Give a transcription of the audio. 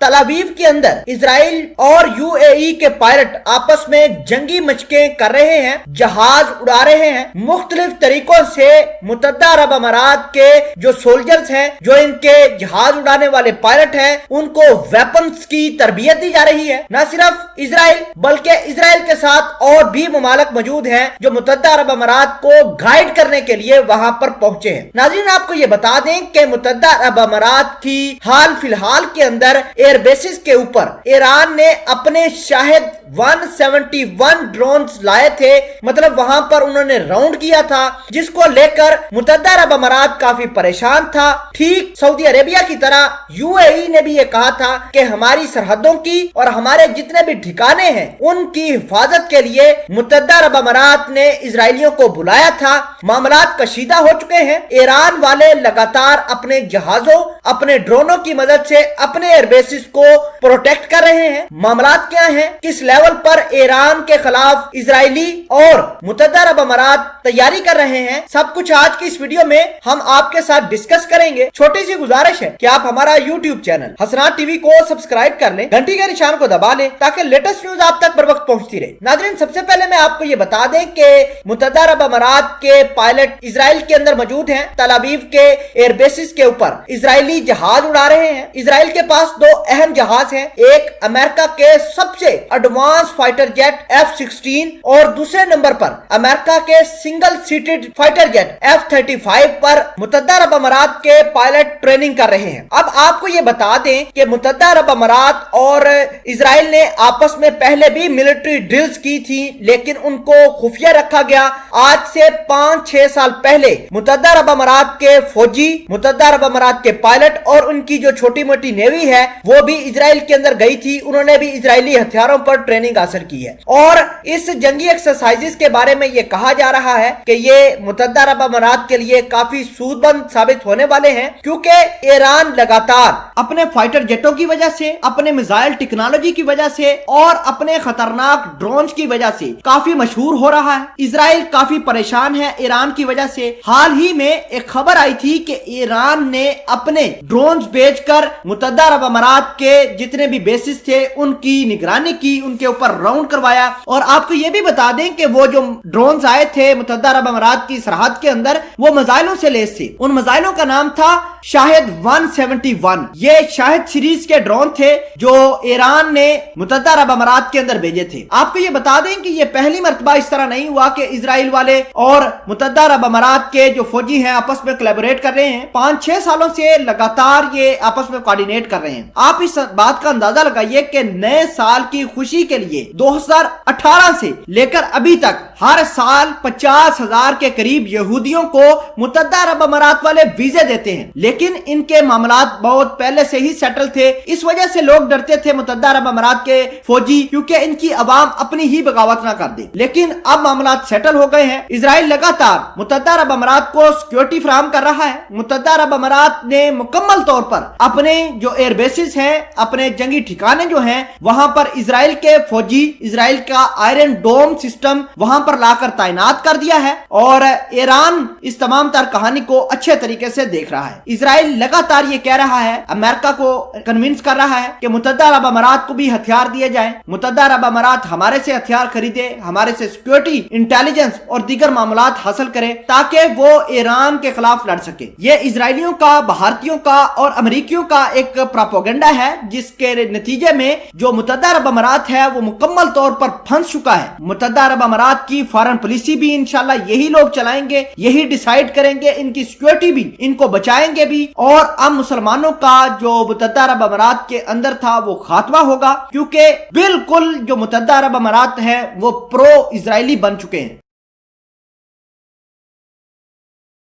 तल अवीव के अंदर इजराइल और यूएई के पायलट आपस में जंगी मशकें कर रहे हैं, जहाज उड़ा रहे हैं। मुख्तलिफ तरीकों से मुत्तहदा अरब अमारात के जो सोल्जर्स हैं, जो इनके जहाज उड़ाने वाले पायलट हैं, उनको वेपन्स की तरबियत दी जा रही है। न सिर्फ इजराइल बल्कि इजराइल के साथ और भी ममालिक मौजूद हैं जो मुत्तहदा अरब अमारात को गाइड करने के लिए वहां पर पहुंचे हैं। नाज़रीन, आपको ये बता दें कि मुत्तहदा अरब अमारात की हाल फिलहाल के अंदर एयरबेसिस के ऊपर ईरान ने अपने शाहिद 171 ड्रोन्स लाए थे, मतलब वहां पर उन्होंने राउंड किया था, जिसको लेकर मुत्तहदा अरब अमारात काफी परेशान था। ठीक सऊदी अरेबिया की तरह यूएई ने भी ये कहा था कि हमारी सरहदों की और हमारे जितने भी ठिकाने हैं उनकी हिफाजत के लिए मुत्तहदा अरब अमारात ने इजरायलियों को बुलाया था। मामलात कशीदा हो चुके हैं। ईरान वाले लगातार अपने जहाजों, अपने ड्रोनों की मदद से अपने एयरबेसिस को प्रोटेक्ट कर रहे हैं। मामलात क्या हैं, किस लेवल पर ईरान के खिलाफ इजरायली और मुत्तहदा अरब अमारात तैयारी कर रहे हैं, सब कुछ आज की इस वीडियो में हम आपके साथ डिस्कस करेंगे। छोटी सी गुजारिश है कि आप हमारा यूट्यूब चैनल हसनात टीवी को सब्सक्राइब कर लें, घंटी के निशान को दबा लें ताकि लेटेस्ट न्यूज आप तक बर वक्त पहुंचती रहे। नाज़रीन, सबसे पहले मैं आपको ये बता दें कि मुत्तहदा अरब अमारात के पायलट इजराइल के अंदर मौजूद हैं। तल अवीव के एयरबेसिस के ऊपर इजरायली जहाज उड़ा रहे हैं। इजराइल के पास दो अहम जहाज हैं, एक अमेरिका के सबसे एडवांस फाइटर जेट F-16 और दूसरे नंबर पर अमेरिका के single seated fighter jet F-35 पर मुत्तहदा अरब अमारात के पायलट ट्रेनिंग कर रहे हैं। अब आपको ये बता दें कि मुत्तहदा अरब अमारात और इजराइल ने आपस में पहले भी मिलिट्री ड्रिल्स की थी, लेकिन उनको खुफिया रखा गया। आज से 5-6 साल पहले मुत्तहदा अरब अमारात के फौजी, मुत्तहदा अरब अमारात के पायलट और उनकी जो छोटी मोटी नेवी है वो भी इजराइल के अंदर गई थी। उन्होंने भी इजरायली हथियारों पर ट्रेनिंग हासिल की है और इस जंगी एक्सरसाइजेस के बारे में ये कहा जा रहा है कि ये मुत्तहदा अरब अमारात के लिए काफी सूदबंद साबित होने वाले हैं, क्योंकि ईरान लगातार अपने फाइटर जेटों की वजह से, अपने मिसाइल टेक्नोलॉजी की वजह से और अपने खतरनाक ड्रोन्स की वजह से काफी मशहूर हो रहा है। इजराइल काफी परेशान है ईरान की वजह से। हाल ही में एक खबर आई थी कि ईरान ने अपने ड्रोन्स भेजकर मुत्तहदा अरब अमारात के जितने भी बेसिस थे उनकी निगरानी की, उनके ऊपर राउंड करवाया। और आपको यह भी बता दें कि वो जो ड्रोन्स आए थे मुत्तहदा अरब अमारात की सरहद के अंदर, वो मिसाइलों से लैस थे। उन मिसाइलों का नाम था शाहिद 171। ये शाहिद सीरीज के ड्रोन थे जो ईरान ने मुत्तहदा अरब अमारात के अंदर भेजे थे। आपको ये बता दें कि ये पहली मर्तबा इस तरह नहीं हुआ कि इजराइल वाले और मुत्तहदा अरब अमारात के जो फौजी हैं आपस में कोलैबोरेट कर रहे हैं। 5-6 सालों से लगातार ये आपस में कोऑर्डिनेट कर रहे हैं। आप इस बात का अंदाजा लगाइए कि नए साल की खुशी के लिए 2018 से लेकर अभी तक हर साल 50,000 के करीब यहूदियों को मुत्तहदा अरब अमारात वाले वीजे देते हैं, लेकिन इनके मामलात बहुत पहले से ही सेटल थे। इस वजह से लोग डरते थे मुत्तहदा अरब अमारात के फौजी, क्योंकि इनकी अवाम अपनी ही बगावत ना कर दे। लेकिन अब मामलात सेटल हो गए हैं। इजराइल लगातार मुत्तहदा अरब अमारात को सिक्योरिटी फराहम कर रहा है। मुत्तहदा अरब अमारात ने मुकम्मल तौर पर अपने जो एयरबेसिस हैं, अपने जंगी ठिकाने जो हैं, वहां पर इजराइल के फौजी, इजराइल का आयरन डोम सिस्टम वहां पर लाकर तैनात कर दिया है और ईरान इस तमाम तर कहानी को अच्छे तरीके से देख रहा है। इजराइल लगातार ये कह रहा है, अमेरिका को कन्विंस कर रहा है कि मुत्तहदा अरब अमारात को भी हथियार दिए जाए, मुत्तहदा अरब अमारात हमारे से हथियार खरीदे, हमारे से सिक्योरिटी, इंटेलिजेंस और दीगर मामलात हासिल करे ताकि वो ईरान के खिलाफ लड़ सके। ये इजरायलियों का, भारतीयों का और अमेरिकियों का एक प्रोपेगेंडा है, जिसके नतीजे में जो मुत्तहदा अरब अमारात है वो मुकम्मल तौर पर फंस चुका है। मुत्तहदा अरब अमारात की फॉरेन पॉलिसी भी इंशाल्लाह यही लोग चलाएंगे, यही डिसाइड करेंगे, इनकी सिक्योरिटी भी, इनको बचाएंगे भी। और अब मुसलमानों का जो मुत्तहदा अरब अमारात के अंदर था वो खात्मा होगा, क्योंकि बिल्कुल जो मुत्तहदा अरब अमारात है वो प्रो इजरायली बन चुके हैं।